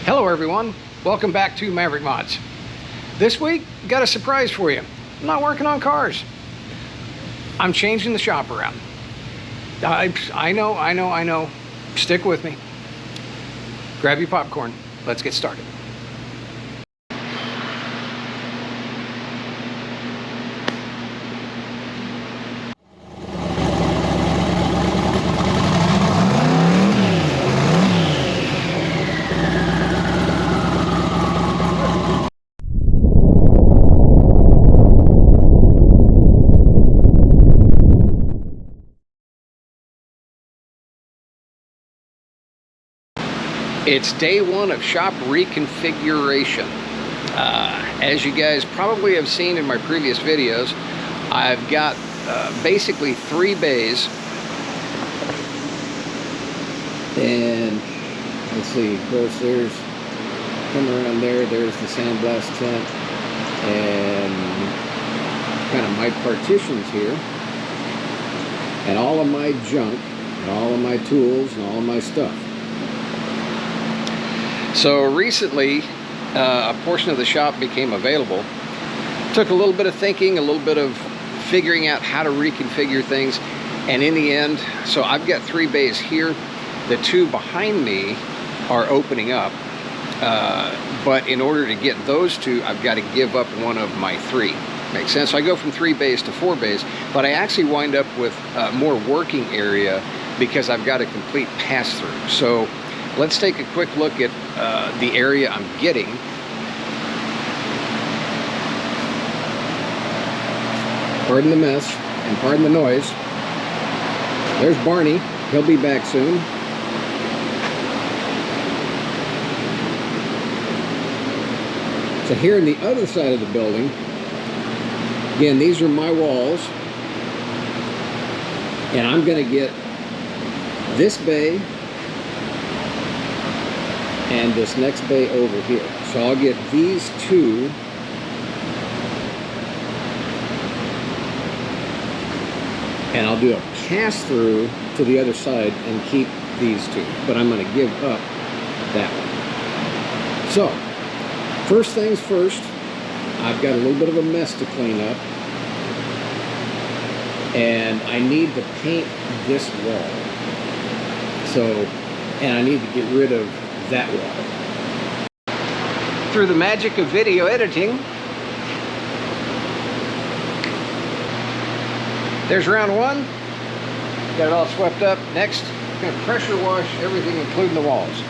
Hello everyone, welcome back to Maverick Mods. This week, got a surprise for you. I'm not working on cars. I'm changing the shop around. I know. Stick with me. Grab your popcorn. Let's get started. It's day one of shop reconfiguration. As you guys probably have seen in my previous videos, I've got basically 3 bays. And let's see, of course there's, come around there's the sandblast tent and kind of my partitions here. And all of my junk, and all of my tools, and all of my stuff. So recently, a portion of the shop became available. Took a little bit of thinking, a little bit of figuring out how to reconfigure things, and in the end, so I've got 3 bays here. The 2 behind me are opening up, but in order to get those 2, I've got to give up one of my 3. Makes sense? So I go from 3 bays to 4 bays, but I actually wind up with more working area because I've got a complete pass-through. So let's take a quick look at the area I'm getting. Pardon the mess and pardon the noise. There's Barney. He'll be back soon. So here on the other side of the building, again, these are my walls. And I'm going to get this bay and this next bay over here. So I'll get these 2 and I'll do a pass through to the other side and keep these 2, but I'm going to give up that one. So first things first, I've got a little bit of a mess to clean up, and I need to paint this wall. So, and I need to get rid of that wall. Through the magic of video editing, there's round 1. Got it all swept up. Next, I'm going to pressure wash everything, including the walls.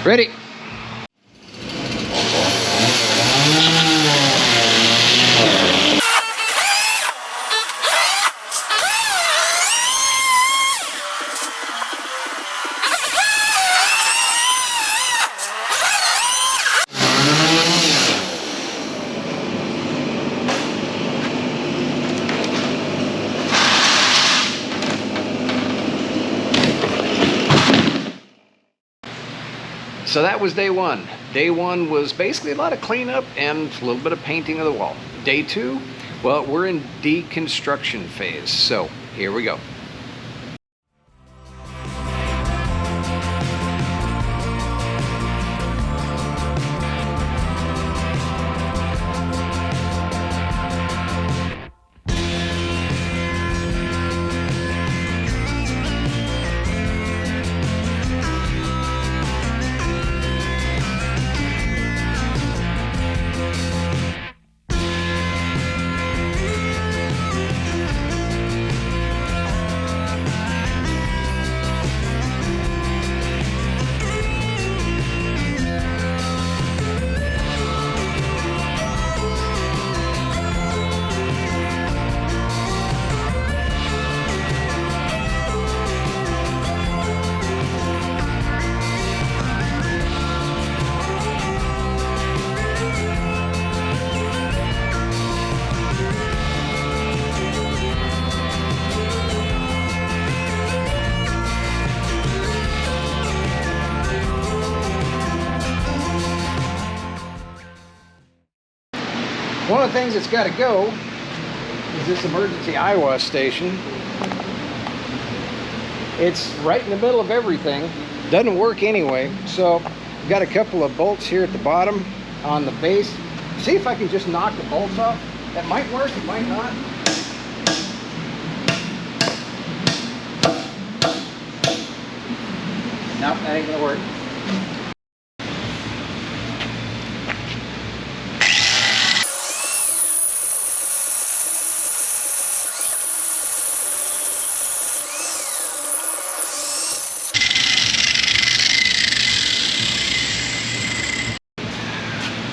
Ready? So that was day 1. Day 1 was basically a lot of cleanup and a little bit of painting of the wall. Day 2, well, we're in deconstruction phase. So here we go. One of the things that's got to go is this emergency eyewash station. It's right in the middle of everything. Doesn't work anyway. So got a couple of bolts here at the bottom on the base. See if I can just knock the bolts off. That might work, it might not. Nope, that ain't gonna work.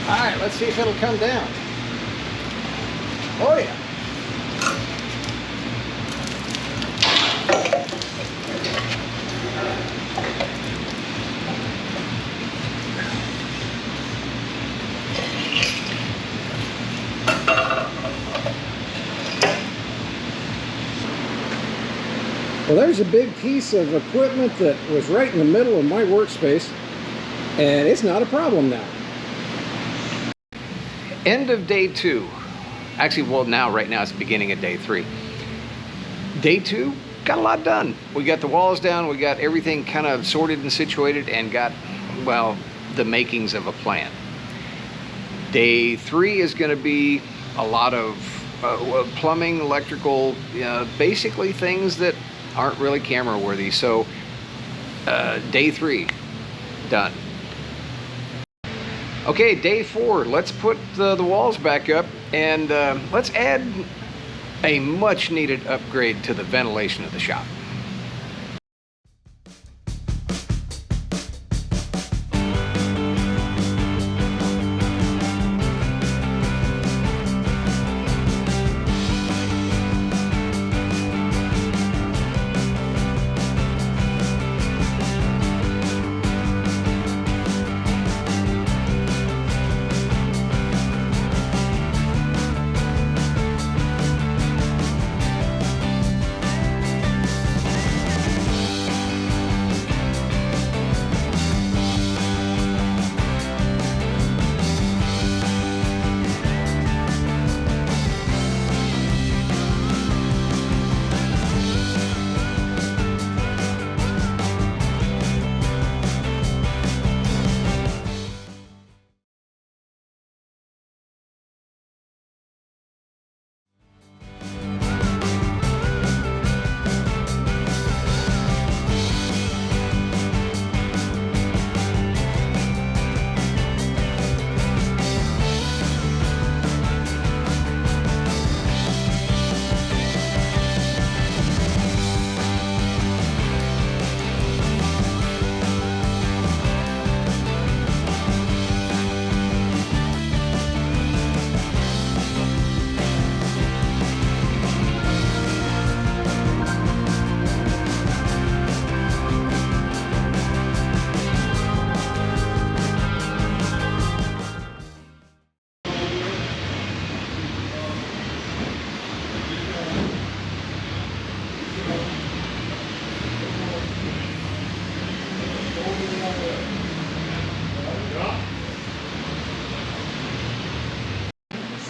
All right, let's see if it'll come down. Oh yeah. Well, there's a big piece of equipment that was right in the middle of my workspace, and it's not a problem now. End of day 2. Actually, well, right now it's the beginning of day 3. Day 2, got a lot done. We got the walls down, we got everything kind of sorted and situated, and got, well, the makings of a plan. Day 3 is going to be a lot of plumbing, electrical, basically things that aren't really camera worthy. So day 3 done. Okay, day 4, let's put the walls back up, and let's add a much needed upgrade to the ventilation of the shop.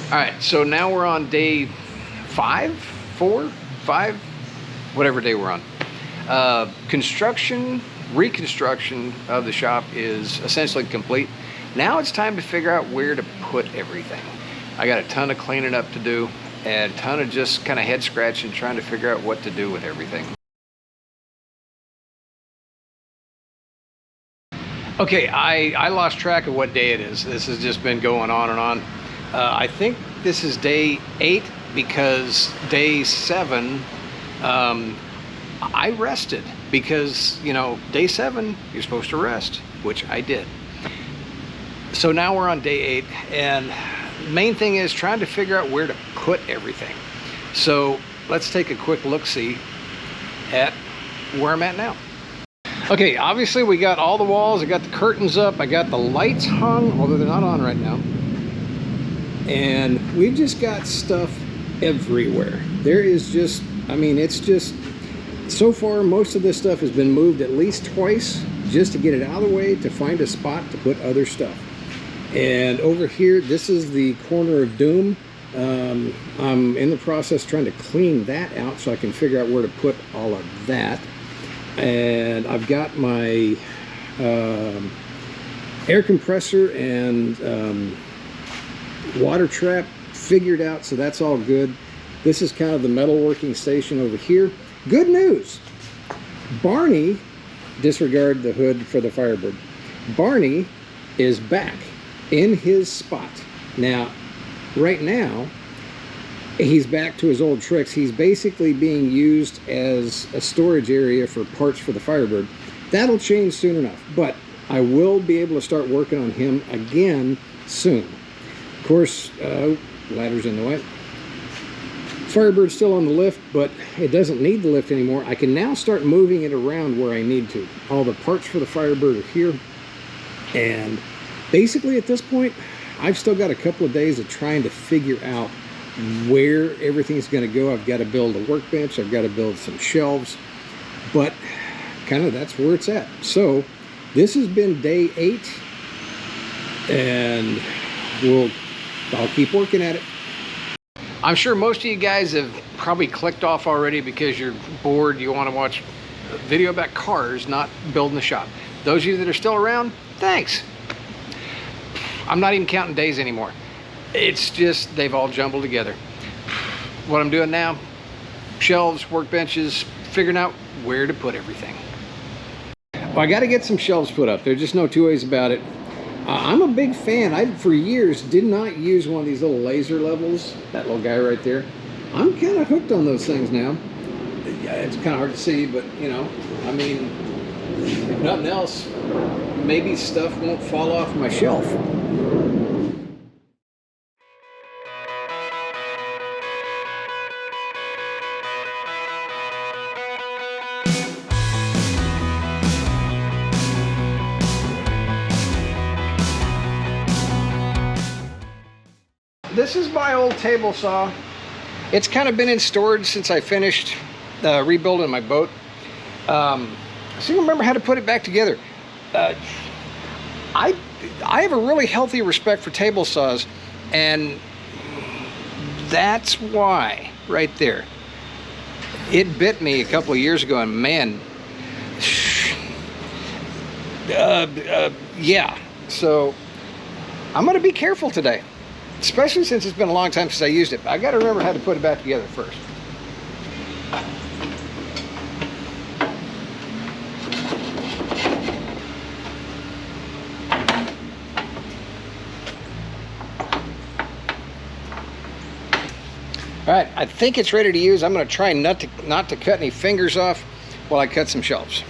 All right, so now we're on day 5, 4, 5, whatever day we're on. Reconstruction of the shop is essentially complete. Now it's time to figure out where to put everything. I got a ton of cleaning up to do and a ton of just kind of head scratching, trying to figure out what to do with everything. Okay, I lost track of what day it is. This has just been going on and on. I think this is day 8 because day 7, I rested because, you know, day 7, you're supposed to rest, which I did. So now we're on day 8, and the main thing is trying to figure out where to put everything. So let's take a quick look-see at where I'm at now. Okay, obviously we got all the walls, I got the curtains up, I got the lights hung, although they're not on right now. And we've just got stuff everywhere. There is just, I mean, it's just, so far most of this stuff has been moved at least twice just to get it out of the way to find a spot to put other stuff. And over here, this is the corner of doom. I'm in the process trying to clean that out so I can figure out where to put all of that. And I've got my air compressor and water trap figured out, so that's all good. This is kind of the metalworking station over here. Good news, Barney, disregard the hood for the Firebird, Barney is back in his spot. Now, right now, he's back to his old tricks. He's basically being used as a storage area for parts for the Firebird. That'll change soon enough, but I will be able to start working on him again soon. Of course, ladder's in the way. Firebird's still on the lift, but it doesn't need the lift anymore. I can now start moving it around where I need to. All the parts for the Firebird are here. And basically at this point, I've still got a couple of days of trying to figure out where everything's going to go. I've got to build a workbench. I've got to build some shelves. But kind of that's where it's at. So this has been day 8. And I'll keep working at it. I'm sure most of you guys have probably clicked off already because you're bored. You want to watch a video about cars, not building the shop. Those of you that are still around, thanks. I'm not even counting days anymore. It's just they've all jumbled together. What I'm doing now, shelves, workbenches, figuring out where to put everything. Well, I got to get some shelves put up. There's just no two ways about it. I'm a big fan. I, for years, did not use one of these little laser levels. That little guy right there. I'm kind of hooked on those things now. Yeah, it's kind of hard to see, but, you know, I mean, if nothing else, maybe stuff won't fall off my shelf. This is my old table saw. It's kind of been in storage since I finished rebuilding my boat. I still remember how to put it back together. I have a really healthy respect for table saws, and that's why, right there. It bit me a couple of years ago, and man, yeah. So I'm gonna be careful today. Especially since it's been a long time since I used it. I got to remember how to put it back together first. All right, I think it's ready to use. I'm going to try not to cut any fingers off while I cut some shelves.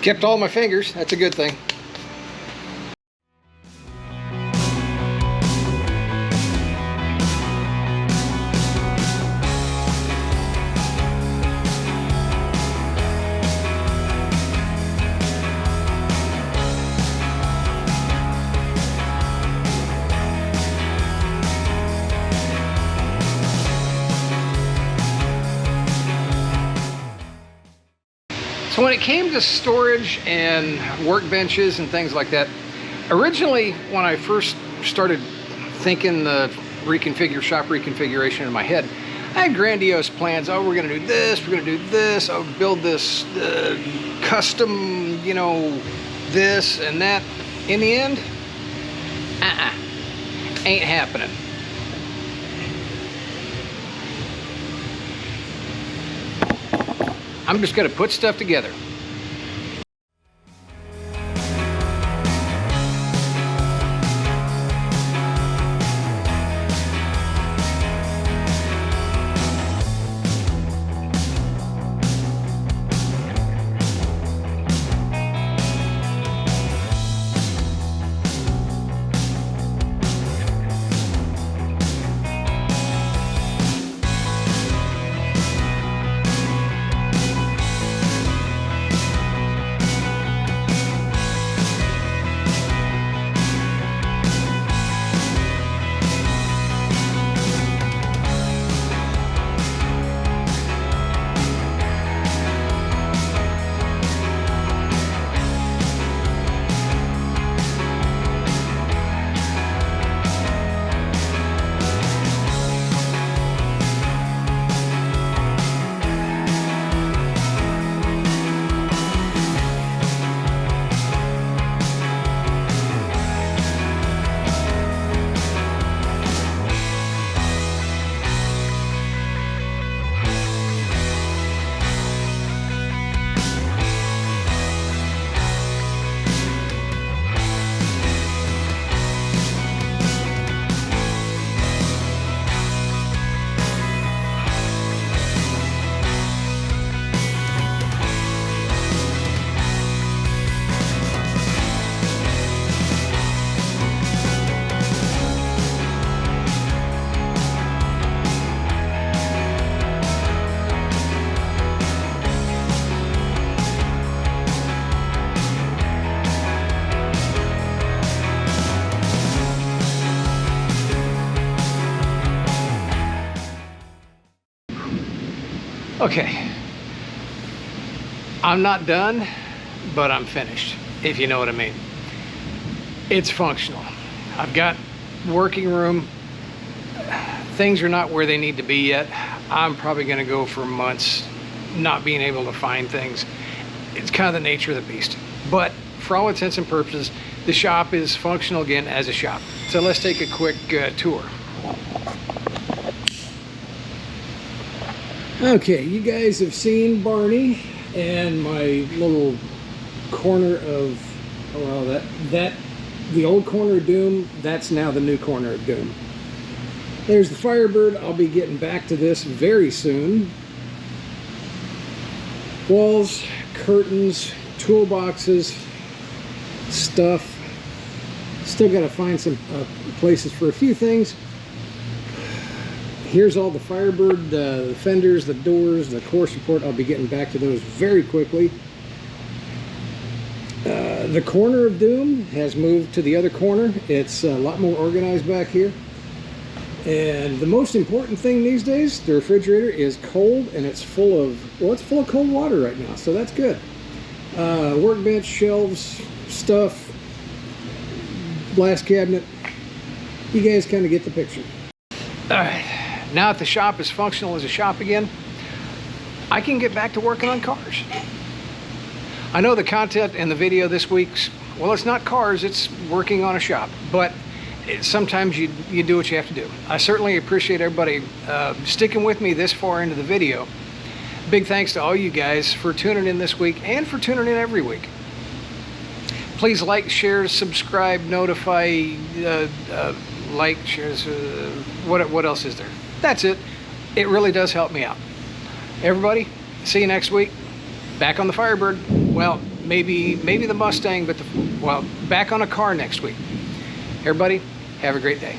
Kept all my fingers, that's a good thing. So when it came to storage and workbenches and things like that, originally when I first started thinking the shop reconfiguration in my head, I had grandiose plans. Oh, we're gonna do this, we're gonna do this, I'll build this custom, you know, this and that. In the end, ain't happening. I'm just gonna put stuff together. Okay, I'm not done, but I'm finished, if you know what I mean. It's functional. I've got working room. Things are not where they need to be yet. I'm probably gonna go for months not being able to find things. It's kind of the nature of the beast. But for all intents and purposes, the shop is functional again as a shop. So let's take a quick tour. Okay, you guys have seen Barney and my little corner of, well, the old corner of doom, that's now the new corner of doom. There's the Firebird. I'll be getting back to this very soon. Walls, curtains, toolboxes, stuff. Still got to find some places for a few things. Here's all the Firebird, the fenders, the doors, the core support. I'll be getting back to those very quickly. The corner of doom has moved to the other corner. It's a lot more organized back here. And the most important thing these days, the refrigerator is cold, and it's full of, well, it's full of cold water right now, so that's good. Workbench, shelves, stuff, glass cabinet. You guys kind of get the picture. All right. Now that the shop is functional as a shop again, I can get back to working on cars. I know the content in the video this week's, well, it's not cars, it's working on a shop, but sometimes you do what you have to do. I certainly appreciate everybody sticking with me this far into the video. Big thanks to all you guys for tuning in this week and for tuning in every week. Please like, share, subscribe, notify, like, shares, what else is there? That's it. It really does help me out. Everybody, see you next week. Back on the Firebird. Well, maybe the Mustang, but well, back on a car next week. Everybody, have a great day.